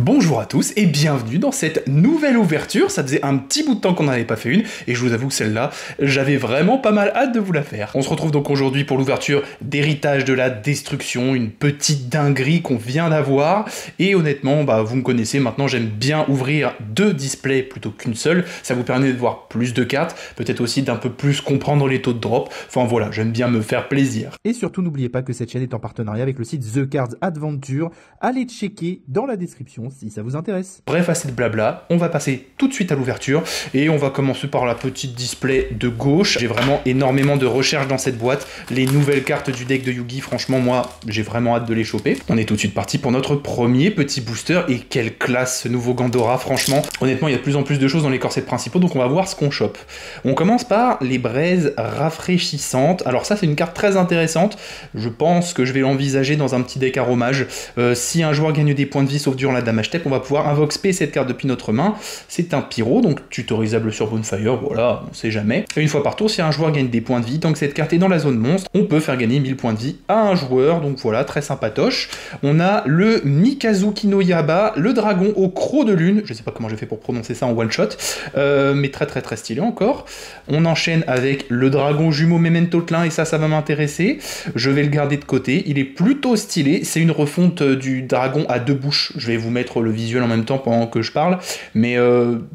Bonjour à tous et bienvenue dans cette nouvelle ouverture. Ça faisait un petit bout de temps qu'on n'en avait pas fait une et je vous avoue que celle-là, j'avais vraiment pas mal hâte de vous la faire. On se retrouve donc aujourd'hui pour l'ouverture d'Héritage de la Destruction, une petite dinguerie qu'on vient d'avoir et honnêtement, vous me connaissez maintenant, j'aime bien ouvrir deux displays plutôt qu'une seule. Ça vous permet de voir plus de cartes, peut-être aussi d'un peu plus comprendre les taux de drop. Enfin voilà, j'aime bien me faire plaisir. Et surtout, n'oubliez pas que cette chaîne est en partenariat avec le site The Cards Adventure. Allez checker dans la description si ça vous intéresse. Bref, assez de blabla, on va passer tout de suite à l'ouverture et on va commencer par la petite display de gauche. J'ai vraiment énormément de recherches dans cette boîte. Les nouvelles cartes du deck de Yugi, franchement, moi, j'ai vraiment hâte de les choper. On est tout de suite parti pour notre premier petit booster et quelle classe ce nouveau Gandora, franchement. Honnêtement, il y a de plus en plus de choses dans les corsets principaux, donc on va voir ce qu'on chope. On commence par les braises rafraîchissantes. Alors ça, c'est une carte très intéressante. Je pense que je vais l'envisager dans un petit deck aromage. Si un joueur gagne des points de vie sauf durant la Damage Step, on va pouvoir invoque spé cette carte depuis notre main. C'est un pyro, donc tutorisable sur Bonfire, voilà, on sait jamais. Et une fois par tour, si un joueur gagne des points de vie, tant que cette carte est dans la zone monstre, on peut faire gagner 1000 points de vie à un joueur, donc voilà, très sympatoche. On a le Mikazuki no Yaba, le dragon au croc de lune, je sais pas comment j'ai fait pour prononcer ça en one shot, mais très stylé encore. On enchaîne avec le dragon jumeau Memento Tlin, et ça va m'intéresser. Je vais le garder de côté, il est plutôt stylé, c'est une refonte du dragon à deux bouches. Je vais vous mettre le visuel en même temps pendant que je parle, mais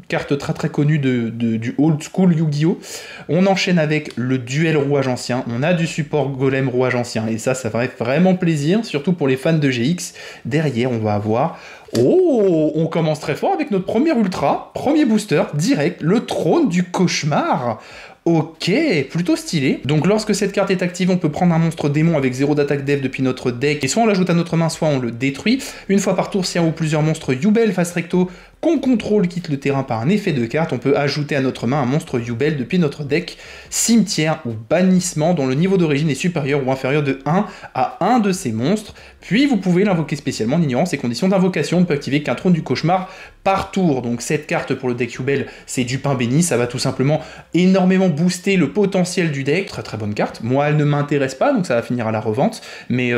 carte très connue du old school Yu-Gi-Oh! On enchaîne avec le duel rouage ancien, on a du support golem rouage ancien, et ça va être vraiment plaisir, surtout pour les fans de GX. Derrière, on va avoir... Oh, on commence très fort avec notre premier ultra, premier booster, direct, le trône du cauchemar. Ok, plutôt stylé. Donc lorsque cette carte est active, on peut prendre un monstre démon avec 0 d'attaque dev depuis notre deck, et soit on l'ajoute à notre main, soit on le détruit. Une fois par tour, si un ou plusieurs monstres Yubel face recto qu'on contrôle quitte le terrain par un effet de carte, on peut ajouter à notre main un monstre Yubel depuis notre deck, cimetière ou bannissement dont le niveau d'origine est supérieur ou inférieur de 1 à 1 de ces monstres, puis vous pouvez l'invoquer spécialement en ignorant ses conditions d'invocation. On ne peut activer qu'un trône du cauchemar par tour. Donc cette carte pour le deck Yubel, c'est du pain béni, ça va tout simplement énormément booster le potentiel du deck. Très bonne carte. Moi, elle ne m'intéresse pas, donc ça va finir à la revente, mais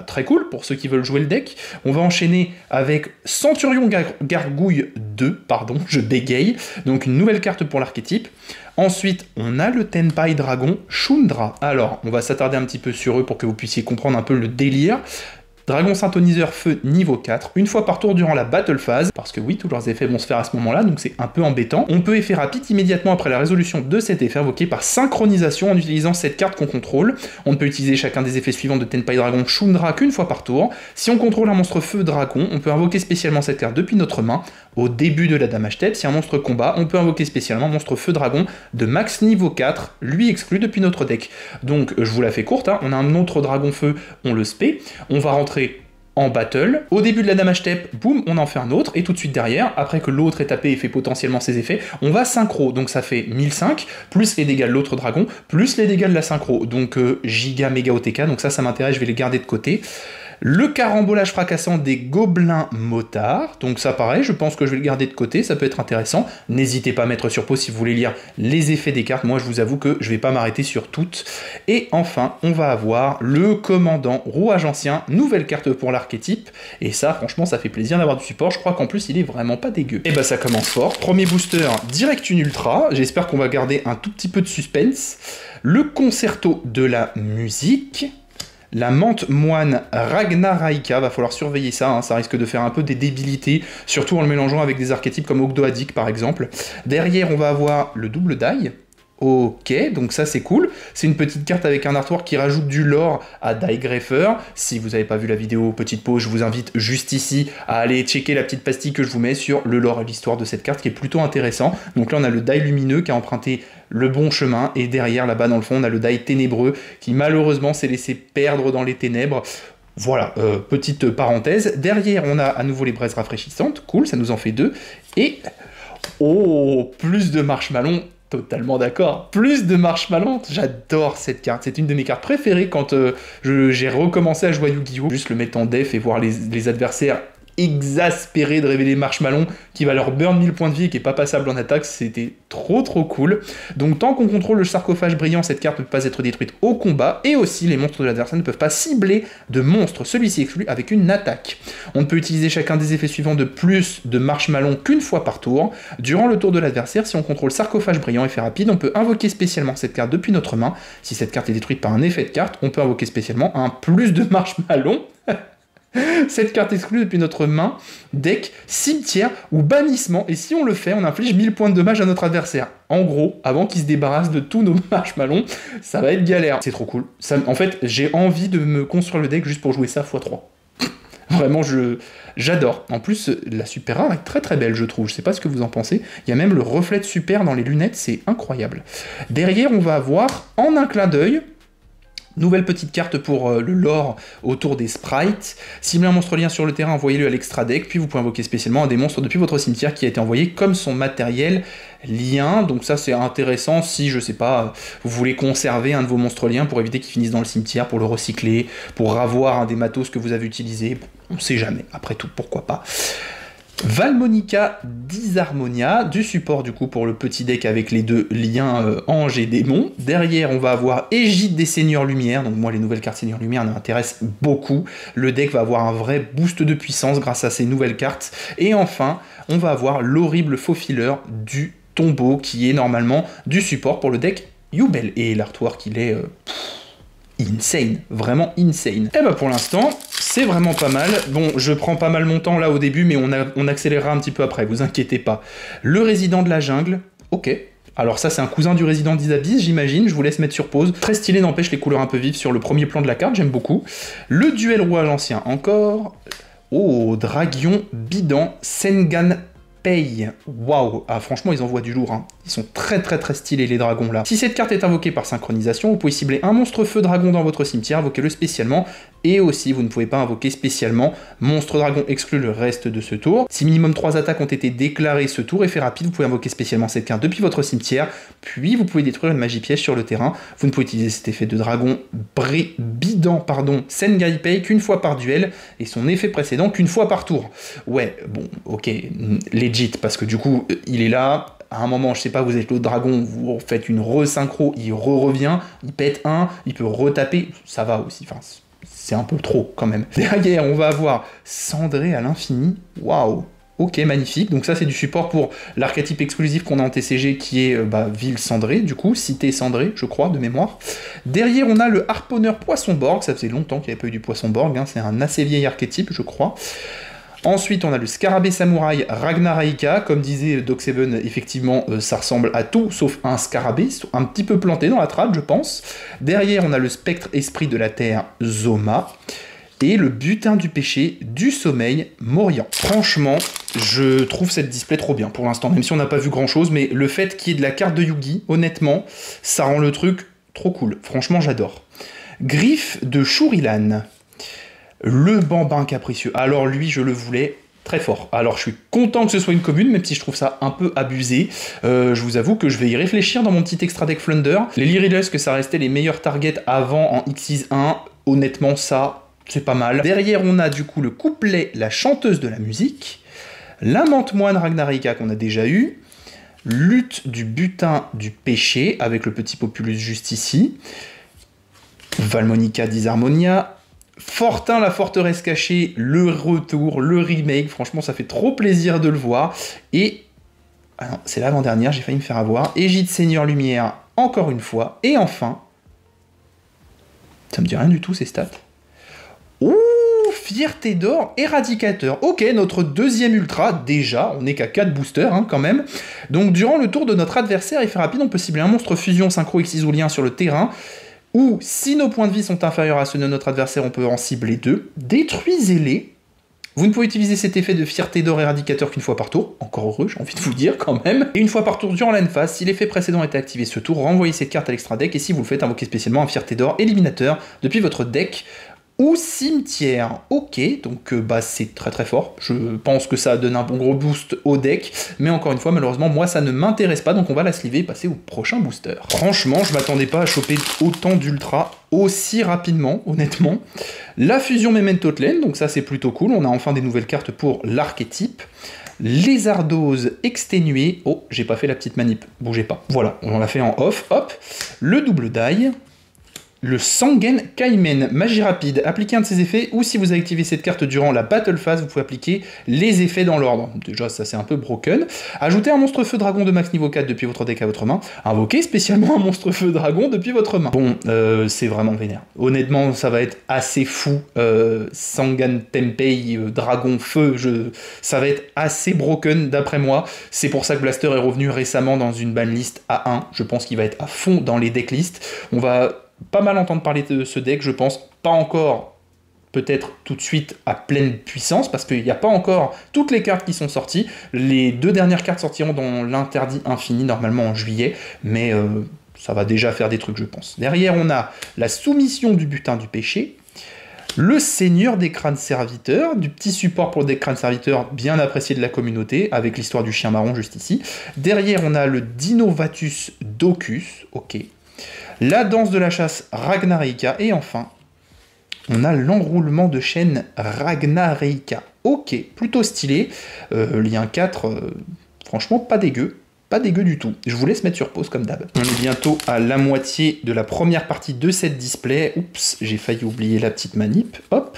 très cool pour ceux qui veulent jouer le deck. On va enchaîner avec Centurion Gargouille 2, pardon, je bégaye, donc une nouvelle carte pour l'archétype. Ensuite, on a le Tenpai Dragon Shundra. Alors, on va s'attarder un petit peu sur eux pour que vous puissiez comprendre un peu le délire. Dragon synthoniseur feu niveau 4, une fois par tour durant la battle phase, parce que oui, tous leurs effets vont se faire à ce moment-là, donc c'est un peu embêtant. On peut effet rapide immédiatement après la résolution de cet effet invoqué par synchronisation en utilisant cette carte qu'on contrôle. On ne peut utiliser chacun des effets suivants de Tenpai Dragon Shundra qu'une fois par tour. Si on contrôle un monstre feu dragon, on peut invoquer spécialement cette carte depuis notre main. Au début de la Damage Step, si un monstre combat, on peut invoquer spécialement un monstre feu dragon de max niveau 4, lui exclu depuis notre deck. Donc je vous la fais courte, hein. On a un autre dragon feu, on le spé, on va rentrer en battle. Au début de la Damage Step, boum, on en fait un autre, et tout de suite derrière, après que l'autre est tapé et fait potentiellement ses effets, on va synchro, donc ça fait 1005, plus les dégâts de l'autre dragon, plus les dégâts de la synchro, donc giga méga OTK, donc ça m'intéresse, je vais les garder de côté. Le carambolage fracassant des gobelins motards, donc ça pareil, je pense que je vais le garder de côté, ça peut être intéressant. N'hésitez pas à mettre sur pause si vous voulez lire les effets des cartes, moi je vous avoue que je vais pas m'arrêter sur toutes. Et enfin, on va avoir le commandant rouage ancien, nouvelle carte pour l'archétype, et ça franchement ça fait plaisir d'avoir du support, je crois qu'en plus il est vraiment pas dégueu. Et ça commence fort, premier booster, direct une ultra, j'espère qu'on va garder un tout petit peu de suspense. Le concerto de la musique, la menthe moine Ragnaraika, va falloir surveiller ça, hein, ça risque de faire un peu des débilités, surtout en le mélangeant avec des archétypes comme Ogdoadik par exemple. Derrière, on va avoir le double die. Ok, donc ça c'est cool. C'est une petite carte avec un artwork qui rajoute du lore à Die Greffer. Si vous n'avez pas vu la vidéo, petite pause, je vous invite juste ici à aller checker la petite pastille que je vous mets sur le lore et l'histoire de cette carte qui est plutôt intéressant. Donc là on a le die lumineux qui a emprunté le bon chemin, et derrière là-bas dans le fond on a le die ténébreux qui malheureusement s'est laissé perdre dans les ténèbres. Voilà, petite parenthèse. Derrière on a à nouveau les braises rafraîchissantes, cool, ça nous en fait deux. Et oh, plus de marshmallow. Totalement d'accord. Plus de marshmallow, j'adore cette carte. C'est une de mes cartes préférées quand j'ai recommencé à jouer à Yu-Gi-Oh! Juste le mettre en def et voir les adversaires exaspéré de révéler Marshmallow qui va leur burn 1000 points de vie et qui est pas passable en attaque, c'était trop cool. Donc tant qu'on contrôle le sarcophage brillant, cette carte ne peut pas être détruite au combat, et aussi les monstres de l'adversaire ne peuvent pas cibler de monstres, celui-ci exclu avec une attaque. On ne peut utiliser chacun des effets suivants de plus de Marshmallow qu'une fois par tour. Durant le tour de l'adversaire, si on contrôle sarcophage brillant, effet rapide, on peut invoquer spécialement cette carte depuis notre main. Si cette carte est détruite par un effet de carte, on peut invoquer spécialement un plus de Marshmallow. Cette carte exclue depuis notre main, deck, cimetière ou bannissement, et si on le fait, on inflige 1000 points de dommage à notre adversaire. En gros, avant qu'il se débarrasse de tous nos marshmallows, ça va être galère. C'est trop cool. En fait, j'ai envie de me construire le deck juste pour jouer ça x3. Vraiment, j'adore. En plus, la super rare est très belle, je trouve. Je sais pas ce que vous en pensez. Il y a même le reflet de super dans les lunettes, c'est incroyable. Derrière, on va avoir, en un clin d'œil, nouvelle petite carte pour le lore autour des sprites. Ciblez un monstre lien sur le terrain, envoyez-le à l'extra deck, puis vous pouvez invoquer spécialement un des monstres depuis votre cimetière qui a été envoyé comme son matériel lien. Donc ça c'est intéressant si, je sais pas, vous voulez conserver un de vos monstres liens pour éviter qu'il finisse dans le cimetière, pour le recycler, pour avoir un des matos que vous avez utilisé. On sait jamais, après tout, pourquoi pas. Valmonica Disharmonia, du support du coup pour le petit deck avec les deux liens ange et démon. Derrière on va avoir Égide des Seigneurs Lumière, donc moi les nouvelles cartes Seigneurs Lumière m'intéressent beaucoup. Le deck va avoir un vrai boost de puissance grâce à ces nouvelles cartes. Et enfin on va avoir l'horrible faux filler du tombeau qui est normalement du support pour le deck Yubel. Et l'artwork il est... insane, vraiment insane. Et bah pour l'instant, c'est vraiment pas mal. Bon, je prends pas mal mon temps là au début, mais on accélérera un petit peu après, vous inquiétez pas. Le résident de la jungle, ok. Alors ça, c'est un cousin du résident des abysses, j'imagine, je vous laisse mettre sur pause. Très stylé, n'empêche les couleurs un peu vives sur le premier plan de la carte, j'aime beaucoup. Le duel roi à l'ancien, encore. Oh, Dragion Bidan Sengan Pay. Waouh, ah, franchement, ils envoient du lourd, hein. Ils sont très stylés les dragons là. Si cette carte est invoquée par synchronisation, vous pouvez cibler un monstre feu dragon dans votre cimetière, invoquez-le spécialement, et aussi vous ne pouvez pas invoquer spécialement monstre dragon exclu le reste de ce tour. Si minimum 3 attaques ont été déclarées ce tour, effet rapide, vous pouvez invoquer spécialement cette carte depuis votre cimetière, puis vous pouvez détruire une magie piège sur le terrain. Vous ne pouvez utiliser cet effet de dragon Bidan, Sengai Pei qu'une fois par duel, et son effet précédent qu'une fois par tour. Ouais, bon, ok, legit, parce que du coup, il est là. À un moment, je sais pas, vous êtes l'autre dragon, vous faites une re-synchro, il revient, il pète un, il peut retaper, ça va aussi, enfin, c'est un peu trop quand même. Derrière, on va avoir Cendré à l'infini, waouh, ok, magnifique, donc ça c'est du support pour l'archétype exclusif qu'on a en TCG qui est ville cendrée, du coup, cité cendrée, je crois, de mémoire. Derrière, on a le harponneur poisson-borg, ça faisait longtemps qu'il n'y avait pas eu du poisson-borg, hein, c'est un assez vieil archétype, je crois. Ensuite, on a le Scarabée Samouraï Ragnaraka. Comme disait Doc7, effectivement, ça ressemble à tout, sauf un scarabée, un petit peu planté dans la trad, je pense. Derrière, on a le Spectre Esprit de la Terre Zoma. Et le Butin du Péché du Sommeil Morian. Franchement, je trouve cette display trop bien pour l'instant, même si on n'a pas vu grand-chose, mais le fait qu'il y ait de la carte de Yugi, honnêtement, ça rend le truc trop cool. Franchement, j'adore. Griffe de Shurilan. Le bambin capricieux. Alors lui, je le voulais très fort. Alors je suis content que ce soit une commune, même si je trouve ça un peu abusé. Je vous avoue que je vais y réfléchir dans mon petit extra deck Flunder. Les Lyrilusc, que ça restait les meilleurs targets avant en X1, honnêtement ça, c'est pas mal. Derrière, on a du coup le couplet La chanteuse de la musique, l'amante-moine Ragnaraka qu'on a déjà eu, lutte du butin du péché, avec le petit populus juste ici, Valmonica Disharmonia, Fortin, la forteresse cachée, le retour, le remake, franchement ça fait trop plaisir de le voir. Et, ah non, c'est l'avant-dernière, j'ai failli me faire avoir, Égide Seigneur Lumière, encore une fois, et enfin, ça me dit rien du tout ces stats. Ouh, Fierté d'or, Éradicateur. Ok, notre deuxième ultra, déjà, on n'est qu'à 4 boosters hein, quand même. Donc durant le tour de notre adversaire, effet rapide, on peut cibler un monstre fusion synchro X-Isoulien sur le terrain, ou si nos points de vie sont inférieurs à ceux de notre adversaire, on peut en cibler 2. Détruisez-les. Vous ne pouvez utiliser cet effet de Fierté d'or Éradicateur qu'une fois par tour. Encore heureux, j'ai envie de vous dire quand même. Et une fois par tour durant l'end phase, si l'effet précédent était activé ce tour, renvoyez cette carte à l'extra deck. Et si vous le faites, invoquez spécialement un Fierté d'or Éliminateur depuis votre deck ou cimetière. Ok, donc bah c'est très très fort. Je pense que ça donne un bon gros boost au deck, mais encore une fois, malheureusement, moi ça ne m'intéresse pas, donc on va la sliver et passer au prochain booster. Franchement, je m'attendais pas à choper autant d'ultra aussi rapidement, honnêtement. La fusion Memento Tlen, donc ça c'est plutôt cool. On a enfin des nouvelles cartes pour l'archétype. Lézardose exténuée. Oh, j'ai pas fait la petite manip, bougez pas. Voilà, on l'a fait en off, hop. Le double die. Le Sangen Kaimen, magie rapide, appliquez un de ses effets, ou si vous avez activé cette carte durant la battle phase, vous pouvez appliquer les effets dans l'ordre. Déjà, ça c'est un peu broken. Ajoutez un monstre feu dragon de max niveau 4 depuis votre deck à votre main. Invoquez spécialement un monstre feu dragon depuis votre main. Bon, c'est vraiment vénère. Honnêtement, ça va être assez fou. Sangan Tempei, dragon feu, ça va être assez broken d'après moi. C'est pour ça que Blaster est revenu récemment dans une banlist A1. Je pense qu'il va être à fond dans les decklists. On va pas mal entendre parler de ce deck, je pense, pas encore peut-être tout de suite à pleine puissance, parce qu'il n'y a pas encore toutes les cartes qui sont sorties. Les 2 dernières cartes sortiront dans l'interdit infini, normalement en juillet, mais ça va déjà faire des trucs, je pense. Derrière, on a la soumission du butin du péché, le seigneur des crânes serviteurs, du petit support pour des crânes serviteurs bien apprécié de la communauté, avec l'histoire du chien marron juste ici. Derrière, on a le Dinovatus Docus, ok. La danse de la chasse Ragnareika, et enfin, on a l'enroulement de chaîne Ragnareika. Ok, plutôt stylé. Lien 4, franchement pas dégueu. Pas dégueu du tout. Je vous laisse mettre sur pause comme d'hab. On est bientôt à la moitié de la première partie de cette display. Oups, j'ai failli oublier la petite manip. Hop.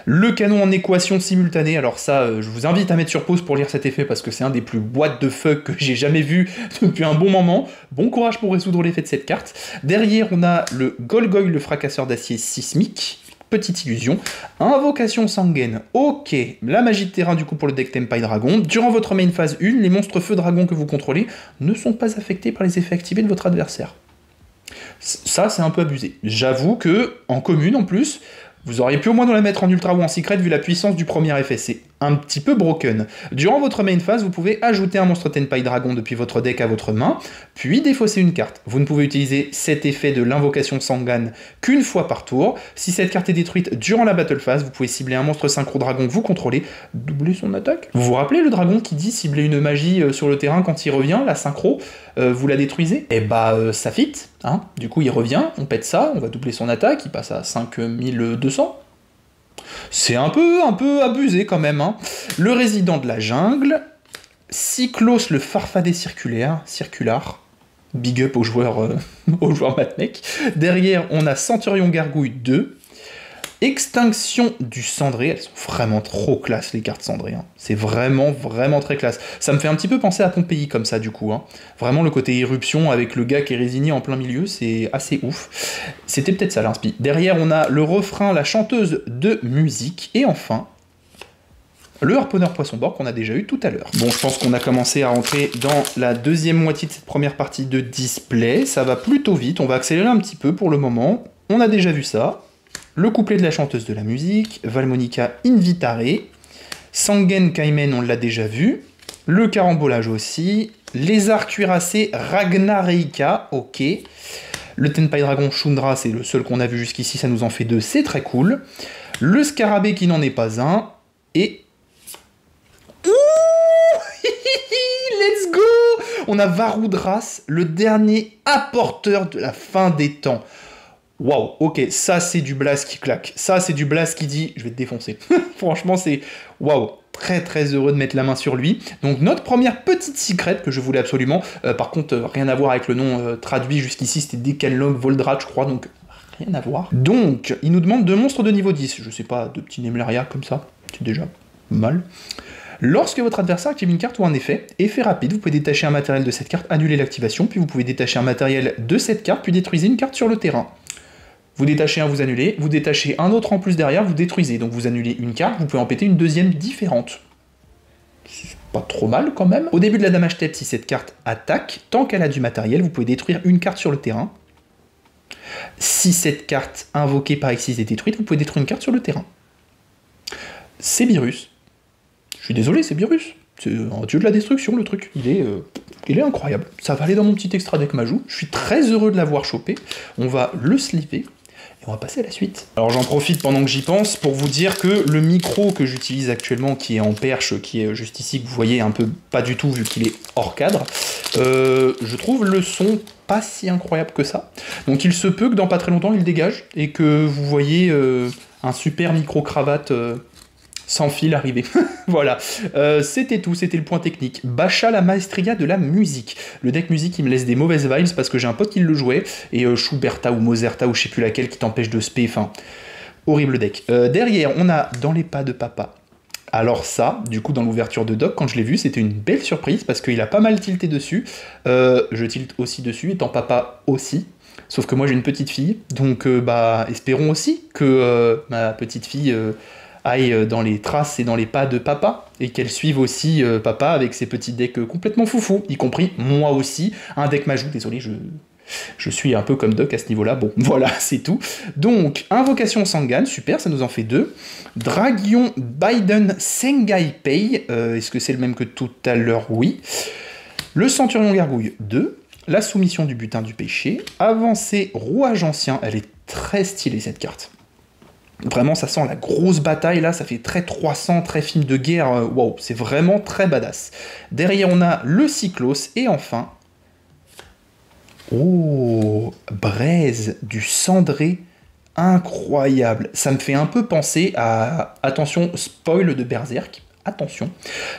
Le canon en équation simultanée. Alors ça, je vous invite à mettre sur pause pour lire cet effet parce que c'est un des plus what the fuck que j'ai jamais vu depuis un bon moment. Bon courage pour résoudre l'effet de cette carte. Derrière, on a le Golgoy, le fracasseur d'acier sismique. Petite illusion. Invocation sanguine. Ok. La magie de terrain du coup pour le deck Tempai Dragon. Durant votre main phase 1, les monstres feu dragon que vous contrôlez ne sont pas affectés par les effets activés de votre adversaire. Ça, c'est un peu abusé. J'avoue que, en commune en plus, vous auriez pu au moins nous la mettre en ultra ou en secret vu la puissance du premier effet. C'est un petit peu broken. Durant votre main phase, vous pouvez ajouter un monstre Tenpai Dragon depuis votre deck à votre main, puis défausser une carte. Vous ne pouvez utiliser cet effet de l'invocation Sangan qu'une fois par tour. Si cette carte est détruite durant la battle phase, vous pouvez cibler un monstre synchro dragon que vous contrôlez, doubler son attaque. Vous vous rappelez le dragon qui dit cibler une magie sur le terrain quand il revient, la synchro, vous la détruisez? Et bah ça fit, hein. Du coup il revient, on pète ça, on va doubler son attaque, il passe à 5200. C'est un peu abusé quand même, hein. Le résident de la jungle, Cyclos le farfadet circulaire, big up aux joueurs Matmec. Derrière, on a Centurion Gargouille 2, Extinction du cendré, elles sont vraiment trop classe les cartes cendrées, hein. C'est vraiment très classe. Ça me fait un petit peu penser à Pompéi comme ça du coup, hein. Vraiment le côté éruption avec le gars qui est résigné en plein milieu, c'est assez ouf. C'était peut-être ça l'inspi. Derrière on a le refrain, la chanteuse de musique, et enfin le harponneur poisson-bord qu'on a déjà eu tout à l'heure. Bon, je pense qu'on a commencé à rentrer dans la deuxième moitié de cette première partie de display, ça va plutôt vite, on va accélérer un petit peu pour le moment. On a déjà vu ça. Le couplet de la chanteuse de la musique, Valmonica Invitare, Sangen Kaimen, on l'a déjà vu, le carambolage aussi, lézard cuirassé Ragnareika, ok, le Tenpai Dragon Shundra, c'est le seul qu'on a vu jusqu'ici, ça nous en fait 2, c'est très cool, le scarabée qui n'en est pas un, et... Ouh let's go! On a Varudras, le dernier apporteur de la fin des temps. Waouh, ok, ça c'est du blast qui claque. Ça c'est du blast qui dit, je vais te défoncer. Franchement, c'est waouh, très heureux de mettre la main sur lui. Donc notre première petite secret que je voulais absolument. Par contre, rien à voir avec le nom traduit jusqu'ici, c'était Decalog Voldrat, je crois, donc rien à voir. Donc, il nous demande 2 monstres de niveau 10. Je sais pas, 2 petits Nemlaria comme ça, c'est déjà mal. Lorsque votre adversaire active une carte ou un effet rapide, vous pouvez détacher un matériel de cette carte, annuler l'activation, puis vous pouvez détacher un matériel de cette carte, puis détruisez une carte sur le terrain. Vous détachez un, vous annulez, vous détachez un autre en plus derrière, vous détruisez. Donc vous annulez une carte, vous pouvez en péter une deuxième différente. C'est pas trop mal quand même. Au début de la damage tête, si cette carte attaque, tant qu'elle a du matériel, vous pouvez détruire une carte sur le terrain. Si cette carte invoquée par X6 est détruite, vous pouvez détruire une carte sur le terrain. C'est Beerus. Je suis désolé, c'est Beerus. C'est un dieu de la destruction, le truc. Il est incroyable. Ça va aller dans mon petit extra deck Majou. Je suis très heureux de l'avoir chopé. On va le slipper. Et on va passer à la suite. Alors j'en profite pendant que j'y pense pour vous dire que le micro que j'utilise actuellement, qui est en perche, qui est juste ici, que vous voyez un peu pas du tout vu qu'il est hors cadre, je trouve le son pas si incroyable que ça. Donc il se peut que dans pas très longtemps il dégage et que vous voyez un super micro-cravate sans fil arriver. Voilà, c'était tout, c'était le point technique. Bacha la maestria de la musique. Le deck musique il me laisse des mauvaises vibes parce que j'ai un pote qui le jouait, et Schuberta ou Mozerta ou je sais plus laquelle qui t'empêche de spé, enfin, horrible deck. Derrière, on a Dans les pas de papa. Alors ça, du coup, dans l'ouverture de doc, quand je l'ai vu, c'était une belle surprise parce qu'il a pas mal tilté dessus. Je tilte aussi dessus, étant papa aussi. Sauf que moi j'ai une petite fille, donc espérons aussi que ma petite fille aille dans les traces et dans les pas de papa, et qu'elle suive aussi papa avec ses petits decks complètement foufou, y compris moi aussi, un deck Majou, désolé, je suis un peu comme Doc à ce niveau-là, bon, voilà, c'est tout. Donc, Invocation Sangan, super, ça nous en fait 2. Dragion Biden Sengai Pei, est-ce que c'est le même que tout à l'heure? Oui. Le Centurion Gargouille, 2. La Soumission du Butin du Péché. Avancée Rouage Ancien, elle est très stylée cette carte. Vraiment, ça sent la grosse bataille, là, ça fait très 300, très film de guerre, waouh, c'est vraiment très badass. Derrière, on a le Cyclos, et enfin... Oh, Braise du Cendré, incroyable. Ça me fait un peu penser à... Attention, spoil de Berserk, attention.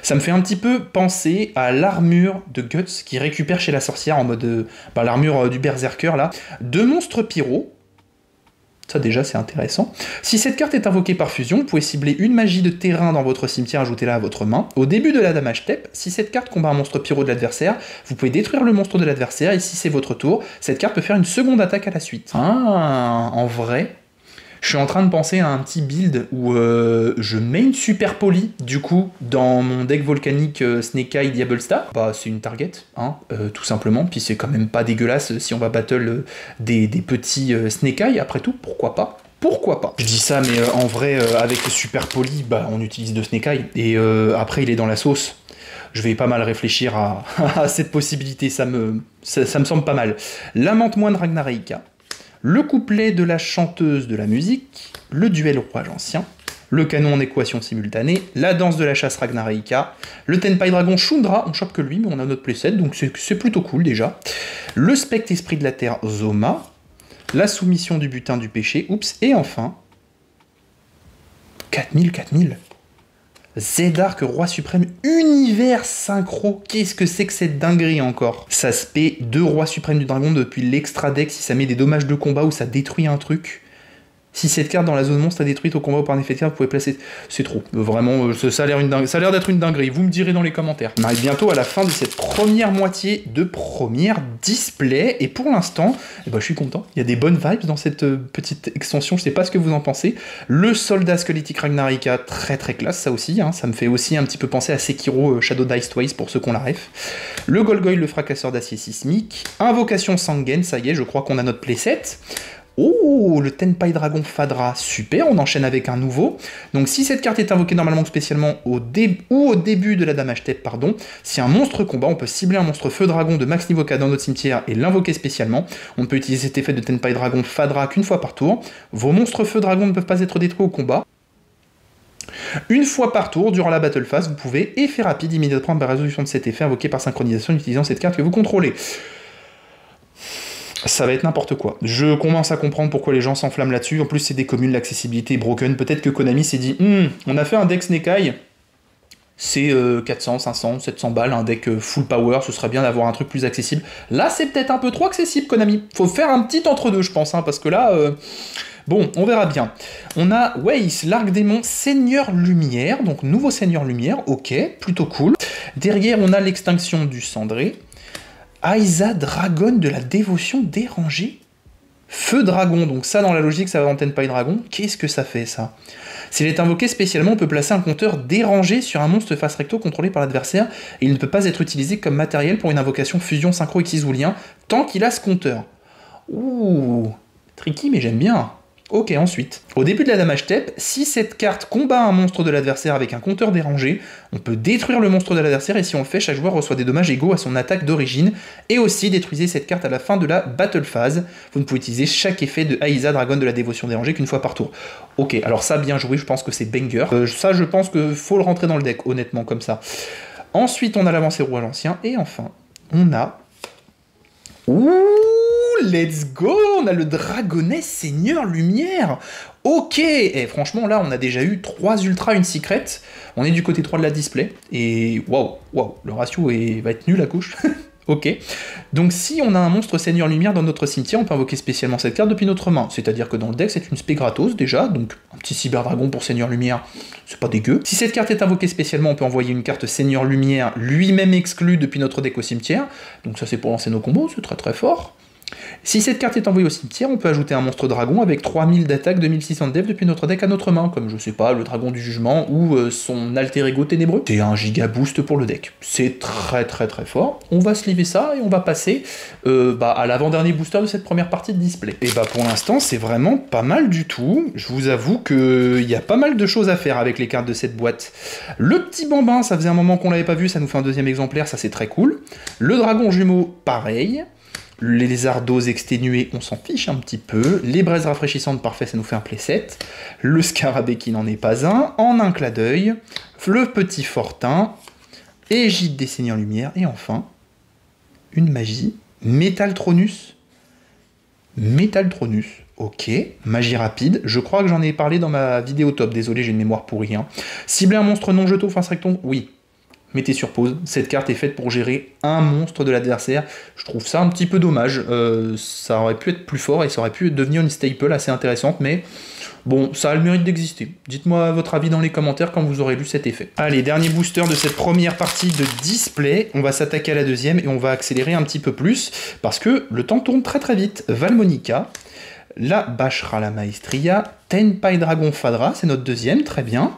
Ça me fait un petit peu penser à l'armure de Guts qui récupère chez la sorcière en mode... l'armure du Berserker, là. 2 monstres pyro. Ça déjà c'est intéressant. Si cette carte est invoquée par fusion, vous pouvez cibler une magie de terrain dans votre cimetière, ajoutez-la à votre main. Au début de la damage step, si cette carte combat un monstre pyro de l'adversaire, vous pouvez détruire le monstre de l'adversaire, et si c'est votre tour, cette carte peut faire une seconde attaque à la suite. Ah, en vrai, je suis en train de penser à un petit build où je mets une super poly, du coup, dans mon deck volcanique Snake Eye Diable Star. Bah, c'est une target, hein, tout simplement, puis c'est quand même pas dégueulasse si on va battle des petits Snake Eye, après tout, pourquoi pas? Pourquoi pas? Je dis ça, mais en vrai, avec le super poly, bah, on utilise de Snake Eye, et après il est dans la sauce. Je vais pas mal réfléchir à cette possibilité, ça me semble pas mal. L'amante moine Ragnareika. Le couplet de la chanteuse de la musique, le duel rouage ancien, le canon en équation simultanée, la danse de la chasse Ragnareika, le Tenpai Dragon Shundra, on chope que lui, mais on a notre playset, donc c'est plutôt cool déjà. Le spectre esprit de la terre Zoma, la soumission du butin du péché, oups, et enfin, 4000. Zédark, roi suprême, univers synchro. Qu'est-ce que c'est que cette dinguerie encore? Ça se paie 2 rois suprêmes du dragon depuis l'extra deck si ça met des dommages de combat ou ça détruit un truc. Si cette carte dans la zone monstre est détruite au combat ou par un effet de carte, vous pouvez placer... C'est trop. Vraiment, ça a l'air d'être une dinguerie. Vous me direz dans les commentaires. On arrive bientôt à la fin de cette première moitié de première display. Et pour l'instant, je suis content. Il y a des bonnes vibes dans cette petite extension. Je sais pas ce que vous en pensez. Le soldat squelettique Ragnareika, très très classe, ça aussi. Hein. Ça me fait aussi un petit peu penser à Sekiro Shadow Dice Twice pour ceux qu'on la ref. Le Golgoyle, le fracasseur d'acier sismique. Invocation Sangen, ça y est, je crois qu'on a notre playset. Oh, le Tenpai Dragon Fadra, super, on enchaîne avec un nouveau. Donc si cette carte est invoquée normalement ou spécialement au début de la damage step, pardon, si un monstre combat, on peut cibler un monstre feu dragon de max niveau 4 dans notre cimetière et l'invoquer spécialement. On peut utiliser cet effet de Tenpai Dragon Fadra qu'une fois par tour. Vos monstres feu dragon ne peuvent pas être détruits au combat. Une fois par tour, durant la battle phase, vous pouvez, effet rapide, immédiatement par résolution de cet effet, invoqué par synchronisation en utilisant cette carte que vous contrôlez. Ça va être n'importe quoi. Je commence à comprendre pourquoi les gens s'enflamment là-dessus. En plus, c'est des communes, l'accessibilité est broken. Peut-être que Konami s'est dit on a fait un deck Snake Eye, c'est 400, 500, 700 balles, un deck full power, ce serait bien d'avoir un truc plus accessible. Là, c'est peut-être un peu trop accessible, Konami. Faut faire un petit entre-deux, je pense, hein, parce que là... Bon, on verra bien. On a Weiss, l'Arc Démon, Seigneur Lumière, donc nouveau Seigneur Lumière, ok, plutôt cool. Derrière, on a l'extinction du Cendré. Aiza Dragon de la dévotion dérangée. Feu dragon, donc ça dans la logique ça va en Tenpai Dragon. Qu'est-ce que ça fait ça? S'il est invoqué spécialement, on peut placer un compteur dérangé sur un monstre face recto contrôlé par l'adversaire et il ne peut pas être utilisé comme matériel pour une invocation fusion synchro X ou lien tant qu'il a ce compteur. Ouh, tricky mais j'aime bien. Ok, ensuite. Au début de la Dame Step, si cette carte combat un monstre de l'adversaire avec un compteur dérangé, on peut détruire le monstre de l'adversaire et si on le fait, chaque joueur reçoit des dommages égaux à son attaque d'origine. Et aussi, détruisez cette carte à la fin de la Battle Phase. Vous ne pouvez utiliser chaque effet de Aiza, Dragon de la Dévotion dérangée qu'une fois par tour. Ok, alors ça, bien joué, je pense que c'est banger. Ça, je pense qu'il faut le rentrer dans le deck, honnêtement, comme ça. Ensuite, on a l'avancée rouage ancien. Et enfin, on a... Ouh, let's go! On a le Dragonnet Seigneur Lumière! Ok! Et franchement, là, on a déjà eu 3 ultras, une secret. On est du côté 3 de la display. Et waouh, le ratio va être nul à gauche. Ok. Donc si on a un monstre Seigneur Lumière dans notre cimetière, on peut invoquer spécialement cette carte depuis notre main. C'est-à-dire que dans le deck, c'est une spé gratos déjà, donc un petit Cyberdragon pour Seigneur Lumière, c'est pas dégueu. Si cette carte est invoquée spécialement, on peut envoyer une carte Seigneur Lumière, lui-même exclue depuis notre deck au cimetière. Donc ça c'est pour lancer nos combos, c'est très très fort. Si cette carte est envoyée au cimetière, on peut ajouter un monstre dragon avec 3000 d'attaque, 2600 de def depuis notre deck à notre main, comme je sais pas, le dragon du jugement ou son alter ego ténébreux. C'est un giga boost pour le deck. C'est très très très fort. On va sliver ça et on va passer à l'avant-dernier booster de cette première partie de display. Et pour l'instant, c'est vraiment pas mal du tout. Je vous avoue qu'il y a pas mal de choses à faire avec les cartes de cette boîte. Le petit bambin, ça faisait un moment qu'on l'avait pas vu, ça nous fait un deuxième exemplaire, ça c'est très cool. Le dragon jumeau, pareil. Les lézardos exténués, on s'en fiche un petit peu. Les braises rafraîchissantes, parfait, ça nous fait un playset. Le scarabée qui n'en est pas un, en un clin d'œil. Le petit fortin. Égide des Seigneurs Lumière. Et enfin, une magie. Métaltronus. Métaltronus. Ok, magie rapide. Je crois que j'en ai parlé dans ma vidéo top. Désolé, j'ai une mémoire pourrie. Cibler un monstre non jeton face recton, oui. Mettez sur pause, cette carte est faite pour gérer un monstre de l'adversaire. Je trouve ça un petit peu dommage, ça aurait pu être plus fort et ça aurait pu devenir une staple assez intéressante, mais bon, ça a le mérite d'exister. Dites-moi votre avis dans les commentaires quand vous aurez lu cet effet. Allez, dernier booster de cette première partie de display, on va s'attaquer à la deuxième et on va accélérer un petit peu plus, parce que le temps tourne très très vite. Valmonica, la Bashra la Maestria, Tenpai Dragon Fadra, c'est notre deuxième, très bien.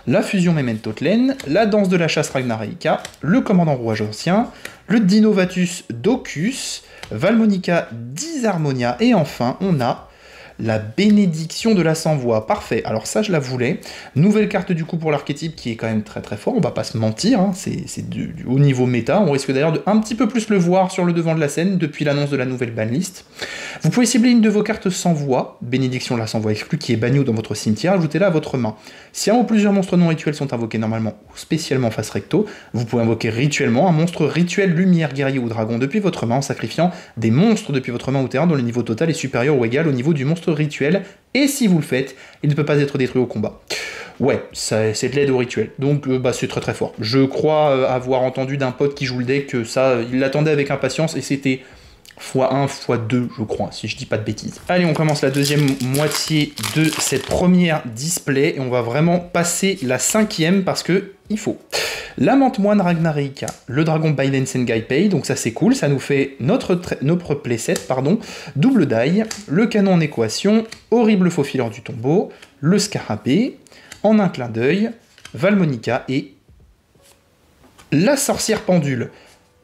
La fusion Memento Tlen, la danse de la chasse Ragnareika, le commandant rouage ancien, le Dinovatus Docus, Valmonica Disharmonia, et enfin on a la bénédiction de la sans-voix. Parfait, alors ça je la voulais. Nouvelle carte du coup pour l'archétype qui est quand même très très fort, on va pas se mentir, c'est du haut niveau méta. On risque d'ailleurs de un petit peu plus le voir sur le devant de la scène depuis l'annonce de la nouvelle banlist. Vous pouvez cibler une de vos cartes sans voix, bénédiction de la sans-voix exclue, qui est bannie dans votre cimetière, ajoutez-la à votre main. Si un ou plusieurs monstres non rituels sont invoqués normalement ou spécialement face recto, vous pouvez invoquer rituellement un monstre rituel lumière, guerrier ou dragon depuis votre main en sacrifiant des monstres depuis votre main ou terrain dont le niveau total est supérieur ou égal au niveau du monstre rituel, et si vous le faites, il ne peut pas être détruit au combat. Ouais, c'est de l'aide au rituel, donc c'est très très fort. Je crois avoir entendu d'un pote qui joue le deck que ça, il l'attendait avec impatience, et c'était x1, x2, je crois, si je dis pas de bêtises. Allez, on commence la deuxième moitié de cette première display, et on va vraiment passer la cinquième, parce que il faut. La menthe moine Ragnareika, le dragon Biden Sengai Pei, donc ça c'est cool, ça nous fait notre playset, double die, le canon en équation, horrible faux fileur du tombeau, le scarabée, en un clin d'œil, Valmonica et la sorcière pendule.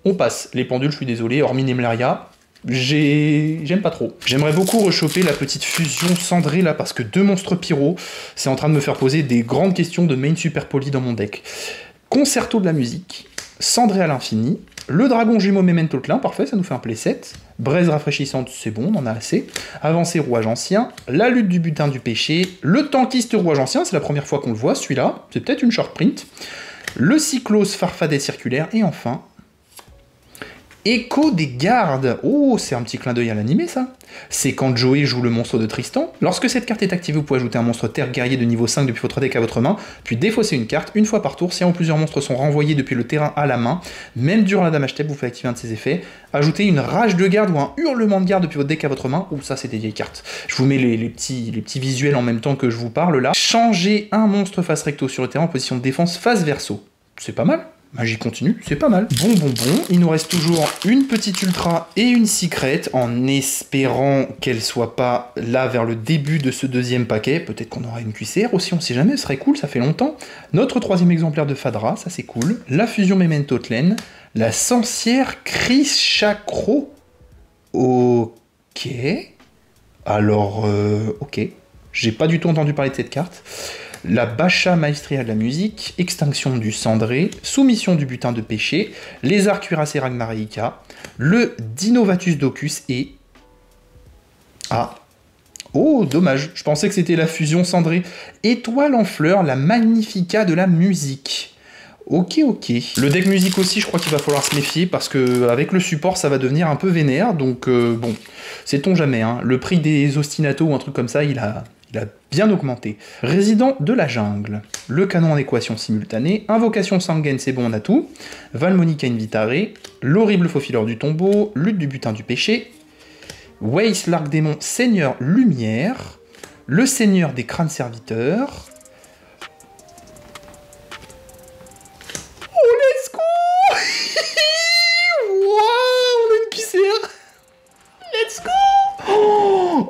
On passe les pendules, je suis désolé, hormis Nemlaria, j'aime pas trop. J'aimerais beaucoup rechoper la petite fusion cendrée là, parce que deux monstres pyro, c'est en train de me faire poser des grandes questions de main super poly dans mon deck. Concerto de la musique, cendré à l'infini, le dragon jumeau Memento Tlen, parfait, ça nous fait un playset. Braise rafraîchissante, c'est bon, on en a assez. Avancée rouage ancien, la lutte du butin du péché, le tankiste rouage ancien, c'est la première fois qu'on le voit, celui-là, c'est peut-être une short print. Le cyclos farfadet circulaire, et enfin... Écho des gardes. Oh, c'est un petit clin d'œil à l'animé, ça. C'est quand Joey joue le monstre de Tristan. Lorsque cette carte est activée, vous pouvez ajouter un monstre terre guerrier de niveau 5 depuis votre deck à votre main, puis défausser une carte une fois par tour. Si un ou plusieurs monstres sont renvoyés depuis le terrain à la main, même durant la Dame Step, vous pouvez activer un de ces effets. Ajoutez une rage de garde ou un hurlement de garde depuis votre deck à votre main. Ouh, ça, c'est des vieilles cartes. Je vous mets les petits visuels en même temps que je vous parle, là. Changez un monstre face recto sur le terrain en position de défense face verso. C'est pas mal. Magie continue, c'est pas mal. Bon, il nous reste toujours une petite ultra et une secret, en espérant qu'elle soit pas là vers le début de ce deuxième paquet. Peut-être qu'on aura une cuissère aussi, on sait jamais, ce serait cool, ça fait longtemps. Notre troisième exemplaire de Fadra, ça c'est cool. La fusion Memento Tlen, la sorcière Chris Chakro. Ok. Alors, ok. J'ai pas du tout entendu parler de cette carte. La Bacha Maestria de la musique, Extinction du Cendré, Soumission du butin de péché, Lézard cuirassé Ragnareika, le Dinovatus Docus et... Ah. Oh, dommage, je pensais que c'était la fusion cendrée. Étoile en fleurs, la Magnifica de la musique. Ok. Le deck musique aussi, je crois qu'il va falloir se méfier, parce que avec le support, ça va devenir un peu vénère, donc bon, sait-on jamais, hein. Le prix des ostinatos ou un truc comme ça, il a bien augmenté. Résident de la jungle, le canon en équation simultanée, invocation sanguine, c'est bon, on a tout, Valmonica Invitare, l'horrible faufileur du tombeau, lutte du butin du péché, Weiss l'arc-démon, seigneur lumière, le seigneur des crânes serviteurs. Oh, let's go. Wow, on a une QCR. Let's go.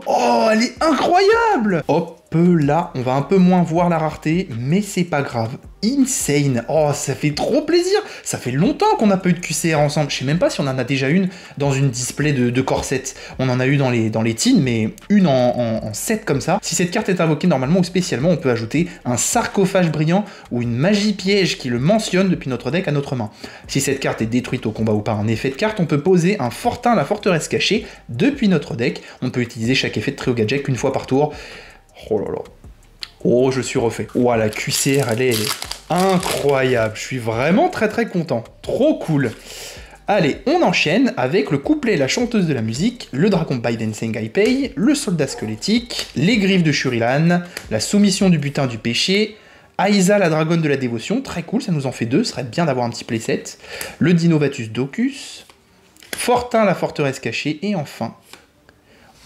Oh, elle est incroyable. Hop là, on va un peu moins voir la rareté, mais c'est pas grave. Insane. Oh, ça fait trop plaisir. Ça fait longtemps qu'on n'a pas eu de QCR ensemble. Je sais même pas si on en a déjà une dans une display de corset. On en a eu dans les teens, mais une en set comme ça. Si cette carte est invoquée normalement ou spécialement, on peut ajouter un sarcophage brillant ou une magie piège qui le mentionne depuis notre deck à notre main. Si cette carte est détruite au combat ou par un effet de carte, on peut poser un Fortin la forteresse cachée depuis notre deck. On peut utiliser chaque effet de trio gadget qu'une fois par tour. Oh là là. Oh, je suis refait. Ouah, la QCR, elle est incroyable. Je suis vraiment très content. Trop cool. Allez, on enchaîne avec le couplet La chanteuse de la musique, le dragon Biden Sengai, le soldat squelettique, les griffes de Shurilan, la soumission du butin du péché, Aiza la dragonne de la dévotion, très cool, ça nous en fait 2, ce serait bien d'avoir un petit playset, le Dinovatus Docus, Fortin la forteresse cachée, et enfin...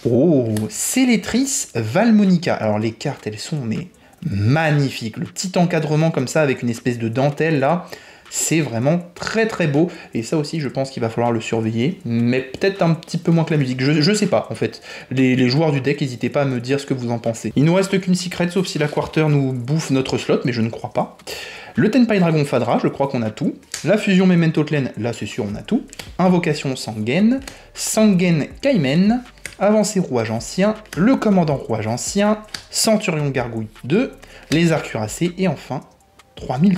Oh, Célétrice Valmonica. Alors les cartes, elles sont mais magnifiques. Le petit encadrement comme ça avec une espèce de dentelle là, c'est vraiment très beau. Et ça aussi, je pense qu'il va falloir le surveiller, mais peut-être un petit peu moins que la musique. Je sais pas en fait. Les joueurs du deck, n'hésitez pas à me dire ce que vous en pensez. Il nous reste qu'une secret, sauf si la Quarter nous bouffe notre slot, mais je ne crois pas. Le Tenpai Dragon Fadra, je crois qu'on a tout. La fusion Memento Tlen, là c'est sûr on a tout. Invocation Sangen, Sangen Kaimen, Avancée Rouage Ancien, le Commandant Rouage Ancien, Centurion Gargouille 2, Lézard Cuirassé, et enfin 3000.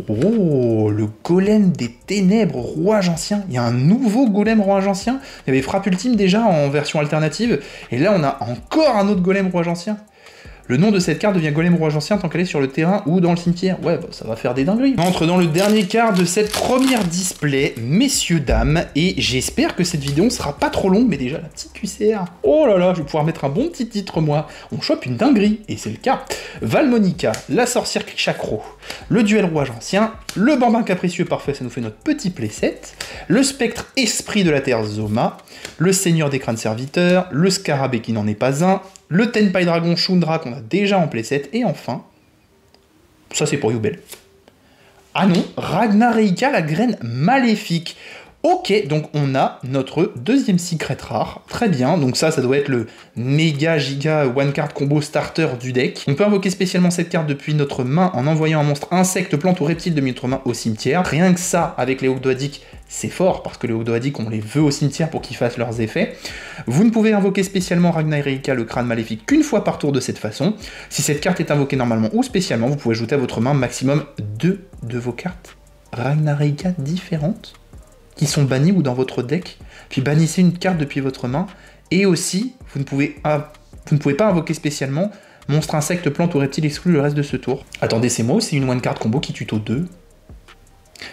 Oh, le Golem des Ténèbres Rouage Ancien. Il y a un nouveau Golem Rouage Ancien. Il y avait Frappe Ultime déjà en version alternative, et là on a encore un autre Golem Rouage Ancien. Le nom de cette carte devient Golem Rouage Ancien tant qu'elle est sur le terrain ou dans le cimetière. Ouais, bah, ça va faire des dingueries. On entre dans le dernier quart de cette première display, messieurs, dames, et j'espère que cette vidéo ne sera pas trop longue, mais déjà la petite QCR. Oh là là, je vais pouvoir mettre un bon petit titre, moi. On chope une dinguerie, et c'est le cas. Valmonica, la sorcière Chakro, le duel Rouage Ancien, le bambin capricieux parfait, ça nous fait notre petit playset, le spectre Esprit de la Terre Zoma, le seigneur des crânes serviteurs, le scarabée qui n'en est pas un, le Tenpai Dragon Shundra qu'on a déjà en playset, et enfin, ça c'est pour Yubel. Ah non, Ragnareika, la graine maléfique. Ok, donc on a notre deuxième secret rare, très bien, donc ça doit être le méga giga one card combo starter du deck. On peut invoquer spécialement cette carte depuis notre main en envoyant un monstre insecte, plante ou reptile de notre main au cimetière. Rien que ça, avec les Ogdoadic, c'est fort, parce que les Ogdoadic, on les veut au cimetière pour qu'ils fassent leurs effets. Vous ne pouvez invoquer spécialement Ragnareika, le crâne maléfique, qu'une fois par tour de cette façon. Si cette carte est invoquée normalement ou spécialement, vous pouvez ajouter à votre main maximum 2 de vos cartes Ragnareika différentes qui sont bannis ou dans votre deck, puis bannissez une carte depuis votre main, et aussi, vous ne pouvez pas invoquer spécialement monstre, insecte, plante ou reptile exclu le reste de ce tour. Attendez, c'est moi ou c'est une one card combo qui tuto 2 ?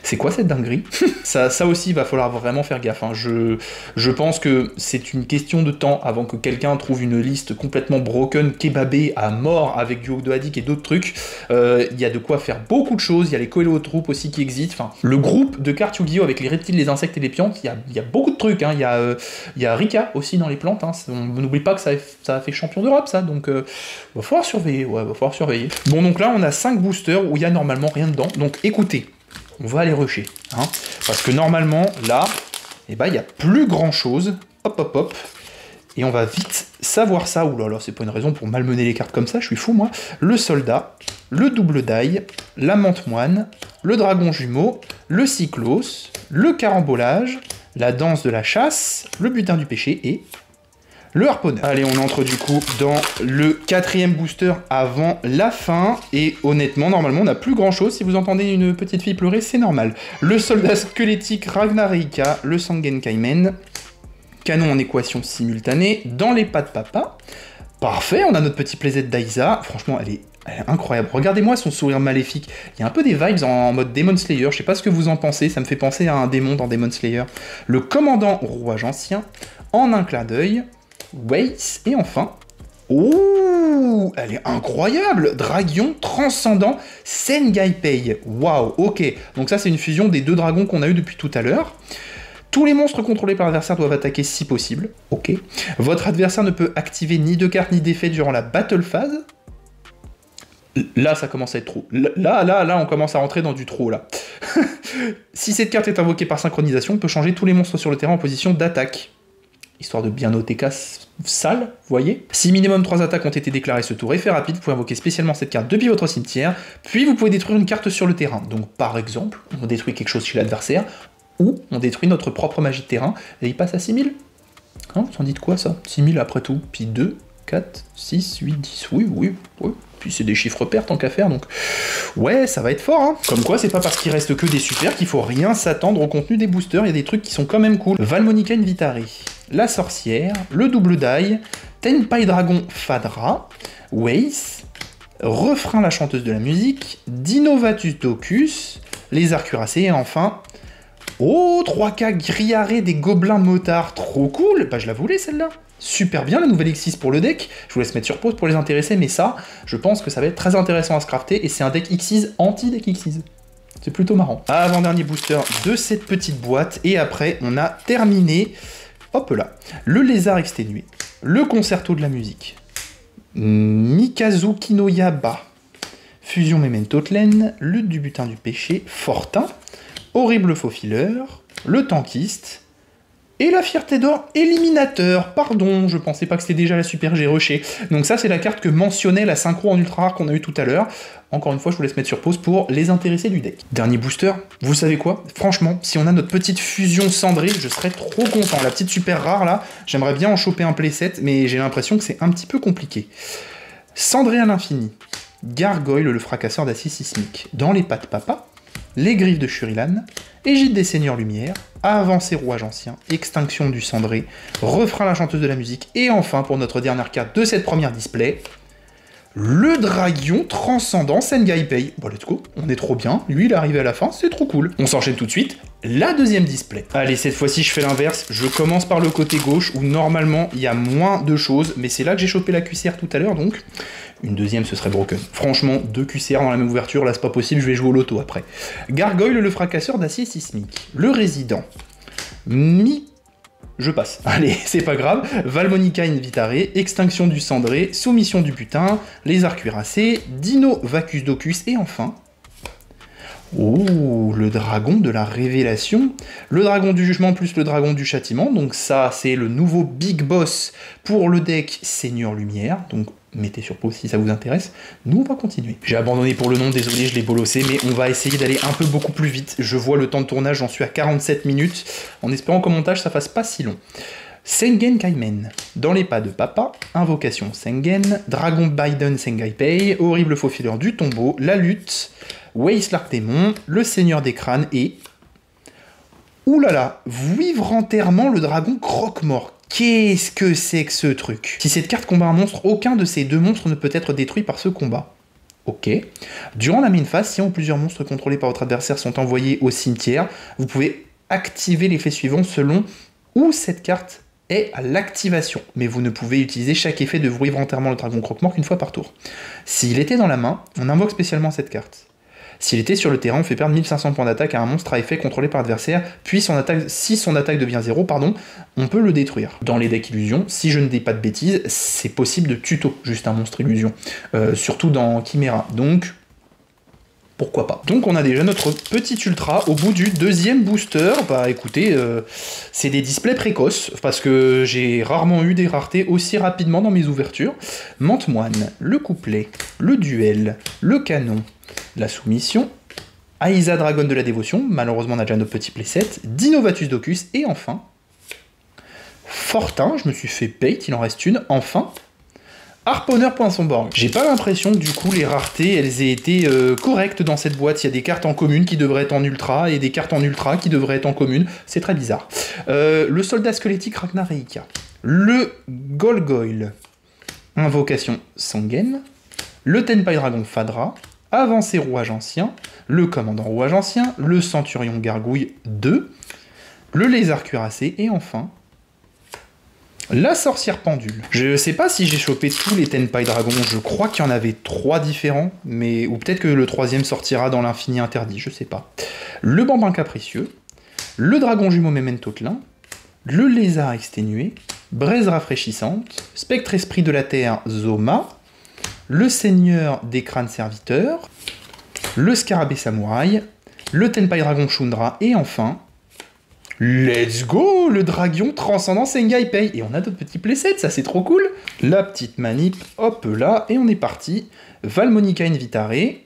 C'est quoi cette dinguerie? ça aussi, il va falloir vraiment faire gaffe. Hein. Je pense que c'est une question de temps avant que quelqu'un trouve une liste complètement broken, kebabée à mort avec du Ogdoadic et d'autres trucs. Il y a de quoi faire beaucoup de choses. Il y a les Coelotroupes aussi qui existent. Enfin, le groupe de cartes Yu-Gi-Oh! Avec les reptiles, les insectes et les plantes, il y a beaucoup de trucs. Hein. Il y a Rika aussi dans les plantes. Hein. On n'oublie pas que ça a fait champion d'Europe, ça. Donc, va falloir surveiller. Ouais, va falloir surveiller. Bon, donc là, on a 5 boosters où il y a normalement rien dedans. Donc, écoutez. On va aller rusher, hein, parce que normalement, là, eh ben, il n'y a plus grand-chose. Hop. Et on va vite savoir ça. Ouh là là, c'est pas une raison pour malmener les cartes comme ça, je suis fou, moi. Le soldat, le double die, la menthe moine, le dragon jumeau, le cyclos, le carambolage, la danse de la chasse, le butin du péché et le harponneur. Allez, on entre du coup dans le 4e booster avant la fin. Et honnêtement, normalement, on n'a plus grand chose. Si vous entendez une petite fille pleurer, c'est normal. Le soldat squelettique Ragnareika, le Sangenkaimen, canon en équation simultanée, dans les pas de papa. Parfait, on a notre petit playset d'Aiza. Franchement, elle est incroyable. Regardez-moi son sourire maléfique. Il y a un peu des vibes en mode Demon Slayer. Je sais pas ce que vous en pensez. Ça me fait penser à un démon dans Demon Slayer. Le commandant rouage ancien, en un clin d'œil. Weiss, et enfin... Oh, elle est incroyable! Dragon transcendant Sengaipei. Waouh, ok. Donc ça, c'est une fusion des 2 dragons qu'on a eu depuis tout à l'heure. Tous les monstres contrôlés par l'adversaire doivent attaquer si possible. Ok. Votre adversaire ne peut activer ni de carte ni d'effet durant la battle phase. Là, ça commence à être trop. Là, on commence à rentrer dans du trop, là. Si cette carte est invoquée par synchronisation, on peut changer tous les monstres sur le terrain en position d'attaque. Histoire de bien noter casse sale, vous voyez. Si minimum 3 attaques ont été déclarées ce tour, effet rapide, vous pouvez invoquer spécialement cette carte depuis votre cimetière, puis vous pouvez détruire une carte sur le terrain. Donc par exemple, on détruit quelque chose chez l'adversaire, ou on détruit notre propre magie de terrain, et il passe à 6000. Hein, vous en dites quoi ça? 6000 après tout, puis 2, 4, 6, 8, 10, oui. Puis c'est des chiffres pairs tant qu'à faire, donc ouais, ça va être fort, hein. Comme quoi, c'est pas parce qu'il reste que des super qu'il faut rien s'attendre au contenu des boosters, il y a des trucs qui sont quand même cool. Valmonica Invitare, la sorcière, le double die, Tenpai Dragon Fadra, Weiss, Refrain la chanteuse de la musique, Dinovatus Docus, Lézard cuirassé, et enfin... Oh, 3K Griaré des gobelins motards, trop cool. Bah je la voulais celle-là. Super bien la nouvelle X6 pour le deck. Je vous laisse mettre sur pause pour les intéresser, mais ça, je pense que ça va être très intéressant à se crafter, et c'est un deck X6 anti-deck X6. C'est plutôt marrant. Avant-dernier booster de cette petite boîte, et après on a terminé, hop là, le lézard exténué, le concerto de la musique, Mikazuki no Yaba, Fusion Memento Tlen, Lutte du butin du péché, Fortin, Horrible faux fileur, le tankiste, et la fierté d'or éliminateur. Pardon, je pensais pas que c'était déjà la super G rushée. Donc ça, c'est la carte que mentionnait la synchro en ultra rare qu'on a eu tout à l'heure. Encore une fois, je vous laisse mettre sur pause pour les intéressés du deck. Dernier booster, vous savez quoi? Franchement, si on a notre petite fusion cendrée, je serais trop content. La petite super rare là, j'aimerais bien en choper un playset, mais j'ai l'impression que c'est un petit peu compliqué. Cendrée à l'infini, Gargoyle, le fracasseur d'acier sismique, dans les pattes papa, les griffes de Shurilan, Égide des Seigneurs Lumière, Avancée Rouage Ancien, Extinction du Cendré, Refrain la chanteuse de la musique, et enfin, pour notre dernière carte de cette première display, le Dragon Transcendant Sengaipei. Bon, let's go, on est trop bien, lui il est arrivé à la fin, c'est trop cool. On s'enchaîne tout de suite, la deuxième display. Allez, cette fois-ci je fais l'inverse, je commence par le côté gauche, où normalement il y a moins de choses, mais c'est là que j'ai chopé la QCR tout à l'heure, donc... Une deuxième, ce serait broken. Franchement, 2 QCR dans la même ouverture, là c'est pas possible, je vais jouer au loto après. Gargoyle, le fracasseur d'acier sismique. Le résident. Je passe. Allez, c'est pas grave. Valmonica Invitare, Extinction du Cendré, Soumission du butin, Lézard cuirassé, Dino Vacus Docus, et enfin... Oh, le dragon de la révélation. Le dragon du jugement plus le dragon du châtiment. Donc ça, c'est le nouveau big boss pour le deck Seigneur Lumière. Donc mettez sur pause si ça vous intéresse. Nous, on va continuer. J'ai abandonné pour le nom, désolé, je l'ai bolossé, mais on va essayer d'aller un peu beaucoup plus vite. Je vois le temps de tournage, j'en suis à 47 minutes, en espérant qu'au montage, ça fasse pas si long. Sengenkaimen, dans les pas de papa, Invocation Sengen, Dragon Biden Sengaipei, Horrible faux fileur du tombeau, La lutte, Weiss l'Archdémon, Le Seigneur des crânes et... Oulala, vivre enterrement le dragon croque-mort. Qu'est-ce que c'est que ce truc? Si cette carte combat un monstre, aucun de ces 2 monstres ne peut être détruit par ce combat. Ok. Durant la main phase, si un ou plusieurs monstres contrôlés par votre adversaire sont envoyés au cimetière, vous pouvez activer l'effet suivant selon où cette carte est à l'activation. Mais vous ne pouvez utiliser chaque effet de vivre enterrement le dragon croque-mort qu'une fois par tour. S'il était dans la main, on invoque spécialement cette carte. S'il était sur le terrain, on fait perdre 1500 points d'attaque à un monstre à effet contrôlé par l'adversaire, puis si son attaque devient 0, on peut le détruire. Dans les decks illusion, si je ne dis pas de bêtises, c'est possible de tuto juste un monstre illusion, surtout dans Chimera, donc pourquoi pas. Donc on a déjà notre petit ultra au bout du 2e booster. Bah écoutez, c'est des displays précoces, parce que j'ai rarement eu des raretés aussi rapidement dans mes ouvertures. Mantemoine, le couplet, le duel, le canon, la soumission, Aiza Dragon de la dévotion, malheureusement on a déjà notre petit playset, Dinovatus Docus, et enfin, Fortin, je me suis fait bait, il en reste une, enfin. Harponneur Poinçonborg. J'ai pas l'impression que du coup les raretés elles aient été correctes dans cette boîte. Il y a des cartes en commune qui devraient être en ultra et des cartes en ultra qui devraient être en commune. C'est très bizarre. Le soldat squelettique Ragnareika. Le Golgoyle. Invocation Sangen. Le Tenpai Dragon Fadra. Avancée Rouage Ancien. Le Commandant Rouage Ancien. Le Centurion Gargouille 2. Le Lézard Cuirassé. Et enfin... la sorcière pendule. Je sais pas si j'ai chopé tous les Tenpai Dragons, je crois qu'il y en avait 3 différents, mais ou peut-être que le 3e sortira dans l'infini interdit, je sais pas. Le bambin capricieux, le dragon jumeau Mementotlin, le lézard exténué, braise rafraîchissante, spectre esprit de la terre Zoma, le seigneur des crânes serviteurs, le scarabée samouraï, le Tenpai Dragon Shundra, et enfin... let's go, le dragon transcendant Sengaipei. Et on a d'autres petits playsets, ça c'est trop cool. La petite manip, hop là, et on est parti. Valmonica Invitare,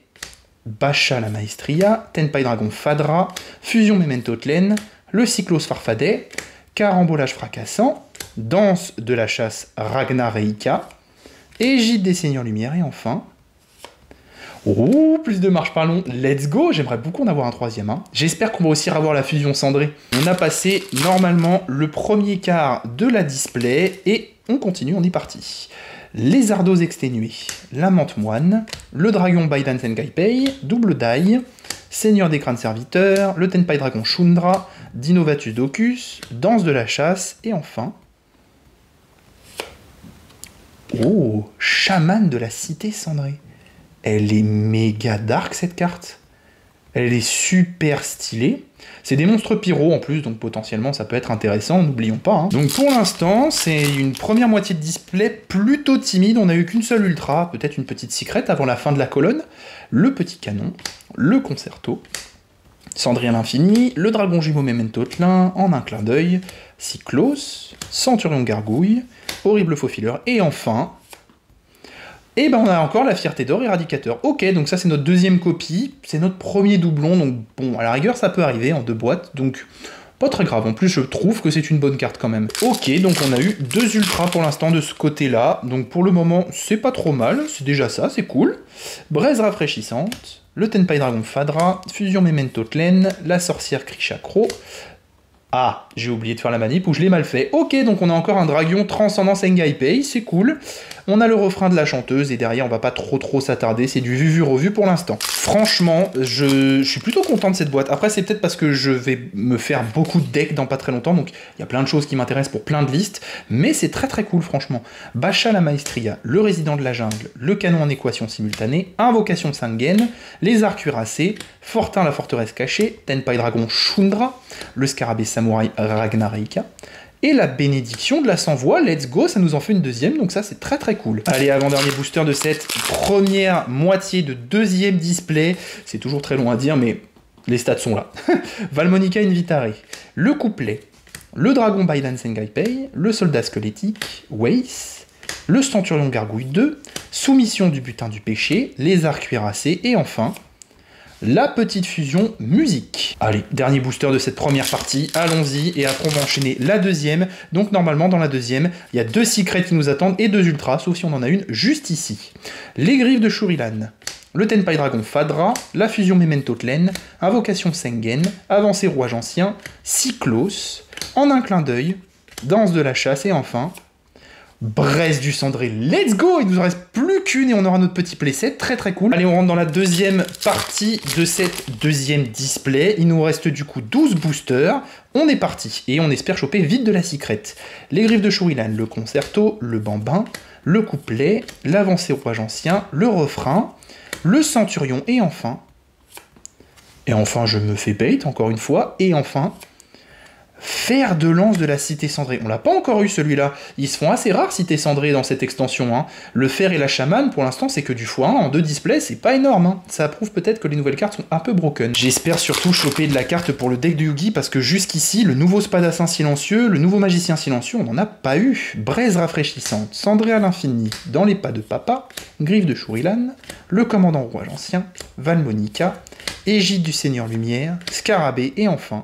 Bacha la Maestria, Tenpai Dragon Fadra, Fusion Mementotlen, le Cyclos Farfadet, Carambolage Fracassant, Danse de la chasse Ragnareika, Égide des Seigneurs Lumière, et enfin... oh, plus de marche par long, let's go. J'aimerais beaucoup en avoir un 3e. Hein. J'espère qu'on va aussi avoir la fusion cendrée. On a passé normalement le premier quart de la display et on continue, on est parti. Les Ardos exténués, la Menthe Moine, le Dragon Baidan Sengaipei, Double Die, Seigneur des crânes serviteurs, le Tenpai Dragon Shundra, Dinovatus Docus, Danse de la chasse et enfin... oh, Chaman de la cité cendrée. Elle est méga dark cette carte. Elle est super stylée. C'est des monstres pyro en plus, donc potentiellement ça peut être intéressant, n'oublions pas. Hein. Donc pour l'instant, c'est une première moitié de display plutôt timide. On n'a eu qu'une seule ultra, peut-être une petite secrète avant la fin de la colonne. Le petit canon, le concerto, Cendrille à l'infini, le dragon jumeau Mementotlin, en un clin d'œil, Cyclos, Centurion Gargouille, Horrible Faux Fileur, et enfin... et ben on a encore la Fierté d'Or Éradicateur. Ok, donc ça c'est notre 2e copie, c'est notre premier doublon, donc bon, à la rigueur ça peut arriver en 2 boîtes, donc pas très grave. En plus je trouve que c'est une bonne carte quand même. Ok, donc on a eu 2 ultras pour l'instant de ce côté-là, donc pour le moment c'est pas trop mal, c'est déjà ça, c'est cool. Braise rafraîchissante, le Tenpai Dragon Fadra, Fusion Mementotlen, la sorcière Krishakro. Ah, j'ai oublié de faire la manip ou je l'ai mal fait. Ok, donc on a encore un dragon transcendant Sengaipei, c'est cool. On a le refrain de la chanteuse et derrière on va pas trop s'attarder, c'est du vu revu pour l'instant. Franchement, je suis plutôt content de cette boîte. Après c'est peut-être parce que je vais me faire beaucoup de decks dans pas très longtemps, donc il y a plein de choses qui m'intéressent pour plein de listes, mais c'est très cool franchement. Bacha la Maestria, le résident de la jungle, le canon en équation simultanée, Invocation Sangen, les arcs cuirassés, Fortin la forteresse cachée, Tenpai Dragon Shundra, le scarabée samouraï Ragnareika, et la bénédiction de la sans-voix, let's go, ça nous en fait une 2e, donc ça c'est très cool. Allez, avant-dernier booster de cette première moitié de 2e display, c'est toujours très long à dire, mais les stats sont là. Valmonica Invitare, le couplet, le dragon Baidan Sengaipei, le soldat squelettique, Weiss, le centurion Gargouille 2, soumission du butin du péché, les arcs cuirassés, et enfin... la petite fusion musique. Allez, dernier booster de cette première partie, allons-y, et après on va enchaîner la 2e. Donc normalement dans la 2e, il y a 2 secrets qui nous attendent et 2 ultras, sauf si on en a une juste ici. Les griffes de Shurilan, le Tenpai Dragon Fadra, la fusion Mementotlen, Invocation Sengen, Avancée Rouage Ancien, Cyclos, en un clin d'œil, Danse de la chasse et enfin... Braise du cendré, let's go. Il nous en reste plus qu'une et on aura notre petit playset, très cool. Allez, on rentre dans la 2e partie de cette 2e display. Il nous reste du coup 12 boosters. On est parti et on espère choper vite de la secrète. Les griffes de Shurilan, le concerto, le bambin, le couplet, l'avancée rouage ancien, le refrain, le centurion et enfin... je me fais bait encore une fois, et enfin... Fer de lance de la cité cendrée. On l'a pas encore eu celui-là. Ils se font assez rares cité cendrée dans cette extension. Hein. Le fer et la chamane, pour l'instant, c'est que du x1 en 2 displays, c'est pas énorme. Hein. Ça prouve peut-être que les nouvelles cartes sont un peu broken. J'espère surtout choper de la carte pour le deck de Yugi, parce que jusqu'ici, le nouveau Spadassin silencieux, le nouveau Magicien silencieux, on n'en a pas eu. Braise rafraîchissante, cendrée à l'infini, dans les pas de papa, griffe de Shurilan, le commandant rouage ancien, Valmonica, Égide du Seigneur Lumière, Scarabée et enfin...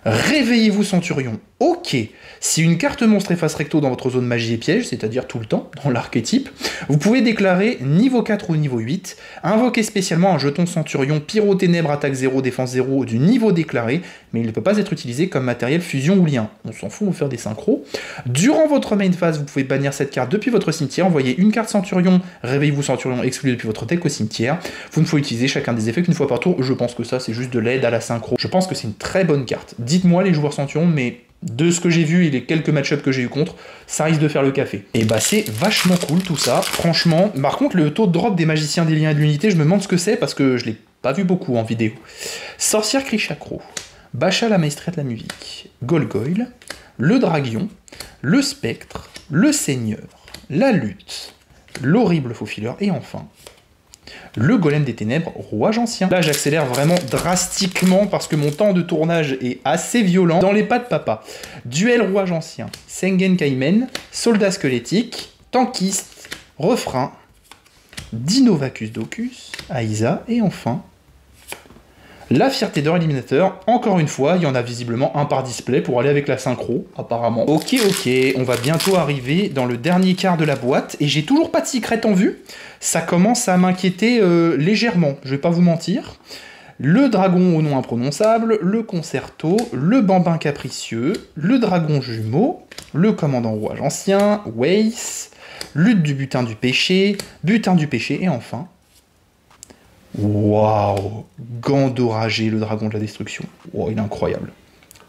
Réveillez-vous Centurion, Ok, si une carte monstre est face recto dans votre zone magie et piège, c'est-à-dire tout le temps, dans l'archétype, vous pouvez déclarer niveau 4 ou niveau 8, invoquer spécialement un jeton Centurion Pyro Ténèbres attaque 0, défense 0 du niveau déclaré, mais il ne peut pas être utilisé comme matériel fusion ou lien. On s'en fout, on va faire des synchros. Durant votre main phase, vous pouvez bannir cette carte depuis votre cimetière, envoyer une carte Centurion, réveillez-vous Centurion exclu depuis votre deck au cimetière. Vous ne pouvez utiliser chacun des effets qu'une fois par tour. Je pense que ça, c'est juste de l'aide à la synchro. Je pense que c'est une très bonne carte. Dites-moi les joueurs Centurion, mais de ce que j'ai vu et les quelques match-ups que j'ai eu contre, ça risque de faire le café. Et bah c'est vachement cool tout ça, franchement. Par contre, le taux de drop des magiciens des liens et de l'unité, je me demande ce que c'est parce que je l'ai pas vu beaucoup en vidéo. Sorcière Krishakro, Bacha la maestria de la musique, Golgoyle, le Draguion, le Spectre, le Seigneur, la Lutte, l'horrible Faufileur et enfin le Golem des Ténèbres, Rouage Ancien. Là, j'accélère vraiment drastiquement parce que mon temps de tournage est assez violent. Dans les pas de papa, Duel Rouage Ancien, Sengen Kaimen, Soldat Squelettique, Tankiste, Refrain, Dinovacus Docus, Aïsa, et enfin la Fierté d'Or Éliminateur. Encore une fois, il y en a visiblement un par display pour aller avec la synchro, apparemment. Ok, on va bientôt arriver dans le dernier quart de la boîte, et j'ai toujours pas de secret en vue. Ça commence à m'inquiéter légèrement, je vais pas vous mentir. Le dragon au nom imprononçable, le concerto, le bambin capricieux, le dragon jumeau, le commandant rouage ancien, Weiss, lutte du butin du péché, et enfin... Waouh, Gandoragé, le dragon de la destruction. Wow, il est incroyable.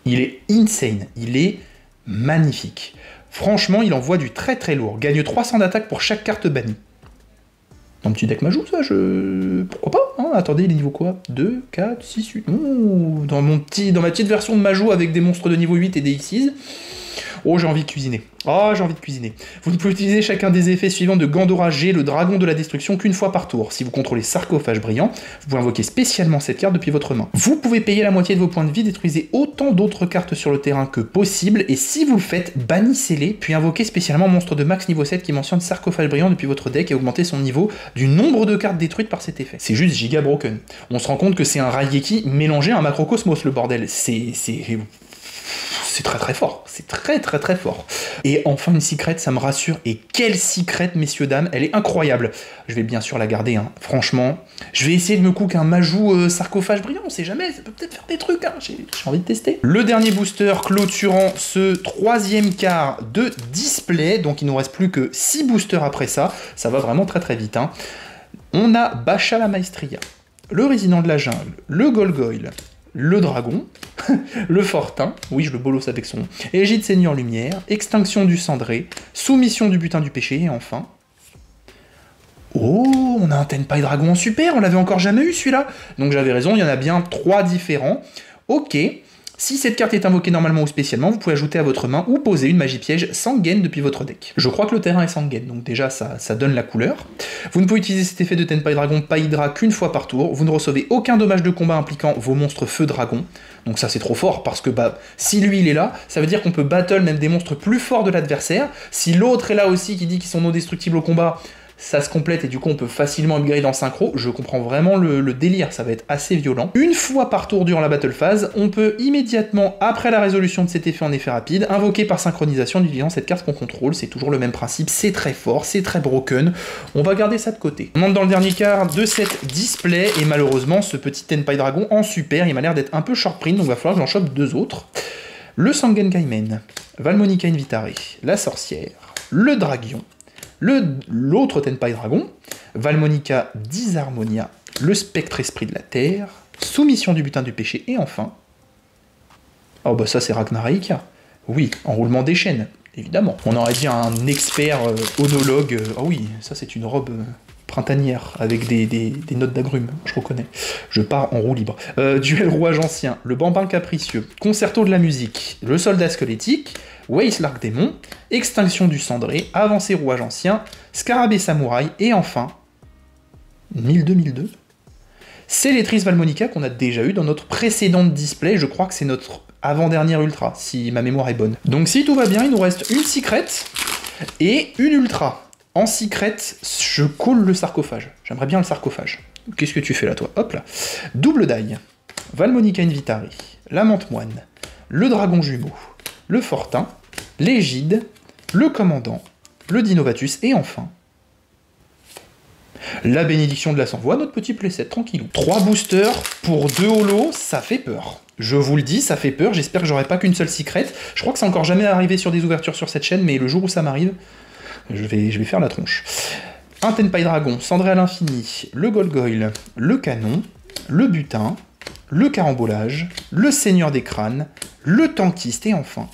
Il est insane, il est magnifique. Franchement, il envoie du très très lourd. Gagne 300 d'attaque pour chaque carte bannie. Dans le petit deck Majou, ça, pourquoi pas hein. Attendez, il est niveau quoi 2, 4, 6, 8... Oh, dans ma petite version de Majou avec des monstres de niveau 8 et des Xyz. Oh, j'ai envie de cuisiner. Oh, j'ai envie de cuisiner. Vous ne pouvez utiliser chacun des effets suivants de Gandoragé, le dragon de la destruction, qu'une fois par tour. Si vous contrôlez Sarcophage Brillant, vous pouvez invoquer spécialement cette carte depuis votre main. Vous pouvez payer la moitié de vos points de vie, détruisez autant d'autres cartes sur le terrain que possible, et si vous le faites, bannissez-les, puis invoquez spécialement monstre de max niveau 7 qui mentionne Sarcophage Brillant depuis votre deck et augmentez son niveau du nombre de cartes détruites par cet effet. C'est juste giga broken. On se rend compte que c'est un Raigeki mélangé à un Macrocosmos, le bordel. C'est très très fort, c'est très très très fort. Et enfin une secret, ça me rassure, et quelle secret, messieurs dames, elle est incroyable. Je vais bien sûr la garder, hein. Franchement. Je vais essayer de me cook un Majou Sarcophage Brillant, on sait jamais, ça peut peut-être faire des trucs, hein. J'ai envie de tester. Le dernier booster clôturant ce troisième quart de display, donc il nous reste plus que 6 boosters après ça, ça va vraiment très très vite, hein. On a Bacha la Maestria, le Résident de la Jungle, le Golgoyle, le Dragon, le Fortin, oui je le bolos avec son nom, Égide Seigneur Lumière, Extinction du Cendré, Soumission du butin du péché, et enfin... Oh, on a un Tenpai Dragon en super, on l'avait encore jamais eu celui-là. Donc j'avais raison, il y en a bien 3 différents. Ok, si cette carte est invoquée normalement ou spécialement, vous pouvez ajouter à votre main ou poser une magie piège Sangen depuis votre deck. Je crois que le terrain est Sangen, donc déjà ça donne la couleur. Vous ne pouvez utiliser cet effet de Tenpai Dragon Païdra qu'une fois par tour, vous ne recevez aucun dommage de combat impliquant vos monstres feu dragon. Donc ça c'est trop fort, parce que bah si lui il est là, ça veut dire qu'on peut battle même des monstres plus forts de l'adversaire. Si l'autre est là aussi qui dit qu'ils sont non destructibles au combat, ça se complète et du coup on peut facilement upgrade en synchro. Je comprends vraiment le délire, ça va être assez violent. Une fois par tour durant la battle phase, on peut immédiatement, après la résolution de cet effet en effet rapide, invoquer par synchronisation en utilisant cette carte qu'on contrôle. C'est toujours le même principe, c'est très fort, c'est très broken. On va garder ça de côté. On entre dans le dernier quart de cette display, et malheureusement ce petit Tenpai Dragon en super, il m'a l'air d'être un peu short print, donc il va falloir que j'en chope 2 autres. Le Sangen Kaimen, Valmonica Invitare, la Sorcière, le Draguion, l'autre Tenpai Dragon, Valmonica Disharmonia, le Spectre Esprit de la Terre, Soumission du butin du péché, et enfin... Oh bah ça c'est Ragnarika. Oui, enroulement des chaînes, évidemment. On aurait dit un expert onologue. Ah oui, ça c'est une robe printanière avec des notes d'agrumes, je reconnais. Je pars en roue libre. Duel Rouage Ancien, le Bambin Capricieux, Concerto de la musique, le Soldat Squelettique, Weiss l'Arc Démon, Extinction du Cendré, Avancée Rouage Ancien, Scarabée Samouraï, et enfin, 1002, Célétrice Valmonica qu'on a déjà eu dans notre précédente display, je crois que c'est notre avant-dernière ultra, si ma mémoire est bonne. Donc si tout va bien, il nous reste une secret et une ultra. En secret, je colle le sarcophage. J'aimerais bien le sarcophage. Qu'est-ce que tu fais là, toi? Hop là. Double die. Valmonica Invitare, la Menthe Moine, le Dragon Jumeau, le Fortin, l'Égide, le Commandant, le Dinovatus et enfin la bénédiction de la Sang-Voix, notre petit playset, tranquillou. 3 boosters pour 2 holos, ça fait peur. Je vous le dis, ça fait peur, j'espère que j'aurai pas qu'une seule secret. Je crois que c'est encore jamais arrivé sur des ouvertures sur cette chaîne, mais le jour où ça m'arrive, je vais faire la tronche. Un Tenpai Dragon, Cendré à l'infini, le Golgoyle, le Canon, le Butin, le Carambolage, le Seigneur des Crânes, le Tankiste et enfin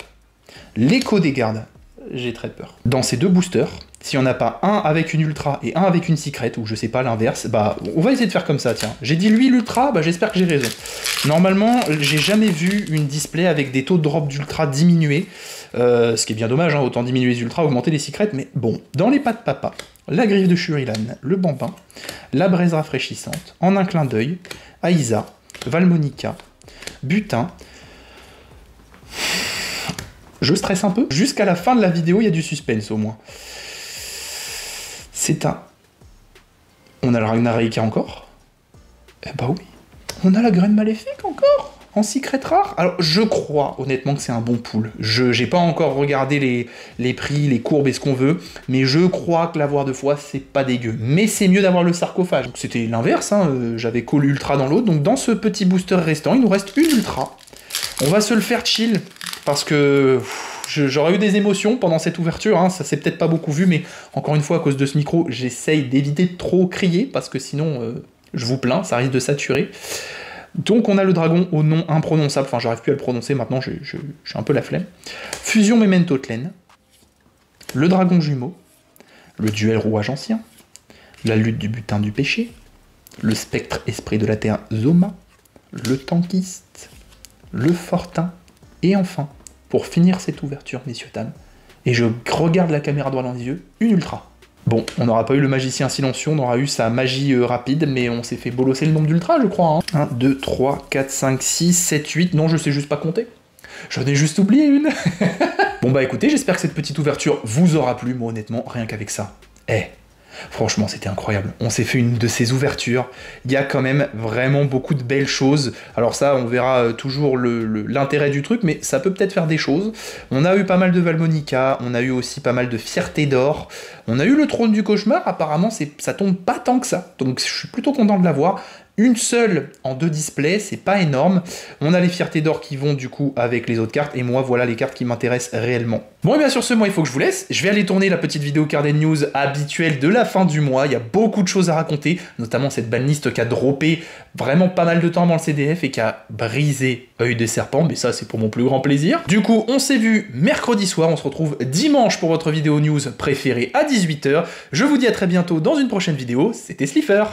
l'Écho des Gardes. J'ai très peur. Dans ces 2 boosters, s'il n'y en a pas un avec une ultra et un avec une secret, ou je sais pas l'inverse, bah on va essayer de faire comme ça, tiens. J'ai dit lui l'ultra, bah j'espère que j'ai raison. Normalement, j'ai jamais vu une display avec des taux de drop d'ultra diminués, ce qui est bien dommage, hein, autant diminuer les ultras, augmenter les secrets, mais bon. Dans les pattes papa, la griffe de Shurilan, le bambin, la braise rafraîchissante, en un clin d'œil, Aïsa, Valmonica, Butin. Je stresse un peu. Jusqu'à la fin de la vidéo, il y a du suspense au moins. C'est un... On a le Ragnaraka encore. Eh bah oui. On a la graine maléfique encore. En secret rare. Alors, je crois honnêtement que c'est un bon pool. J'ai pas encore regardé les prix, les courbes et ce qu'on veut, mais je crois que l'avoir 2 fois, c'est pas dégueu. Mais c'est mieux d'avoir le sarcophage. C'était l'inverse, hein. J'avais collé ultra dans l'autre. Donc dans ce petit booster restant, il nous reste une ultra. On va se le faire chill, parce que j'aurais eu des émotions pendant cette ouverture, hein. Ça s'est peut-être pas beaucoup vu, mais encore une fois, à cause de ce micro, j'essaye d'éviter de trop crier, parce que sinon, je vous plains, ça risque de saturer. Donc on a le dragon au nom imprononçable, enfin j'arrive plus à le prononcer maintenant, j'ai un peu la flemme. Fusion Memento Tlen, le dragon jumeau, le duel rouage ancien, la lutte du butin du péché, le spectre esprit de la terre Zoma, le tankiste, le fortin, et enfin, pour finir cette ouverture, messieurs, dames, et je regarde la caméra droit dans les yeux, une ultra. Bon, on n'aura pas eu le magicien silencieux, on aura eu sa magie rapide, mais on s'est fait bolosser le nombre d'ultra, je crois. Hein. 1, 2, 3, 4, 5, 6, 7, 8, non, je sais juste pas compter. J'en ai juste oublié une. Bon bah écoutez, j'espère que cette petite ouverture vous aura plu, moi honnêtement, rien qu'avec ça. Franchement, c'était incroyable. On s'est fait une de ces ouvertures. Il y a quand même vraiment beaucoup de belles choses. Alors ça, on verra toujours l'intérêt du truc, mais ça peut peut-être faire des choses. On a eu pas mal de Valmonica, on a eu aussi pas mal de Fierté d'or. On a eu le Trône du Cauchemar, apparemment ça tombe pas tant que ça. Donc je suis plutôt content de l'avoir. Une seule en 2 displays, c'est pas énorme. On a les Fiertés d'or qui vont du coup avec les autres cartes, et moi voilà les cartes qui m'intéressent réellement. Bon et bien sur ce, moi il faut que je vous laisse. Je vais aller tourner la petite vidéo Card & News habituelle de la fin du mois. Il y a beaucoup de choses à raconter, notamment cette banlist qui a droppé vraiment pas mal de temps dans le CDF et qui a brisé Œil de Serpent, mais ça c'est pour mon plus grand plaisir. Du coup, on s'est vu mercredi soir, on se retrouve dimanche pour votre vidéo news préférée à 18 h. Je vous dis à très bientôt dans une prochaine vidéo, c'était Slifer.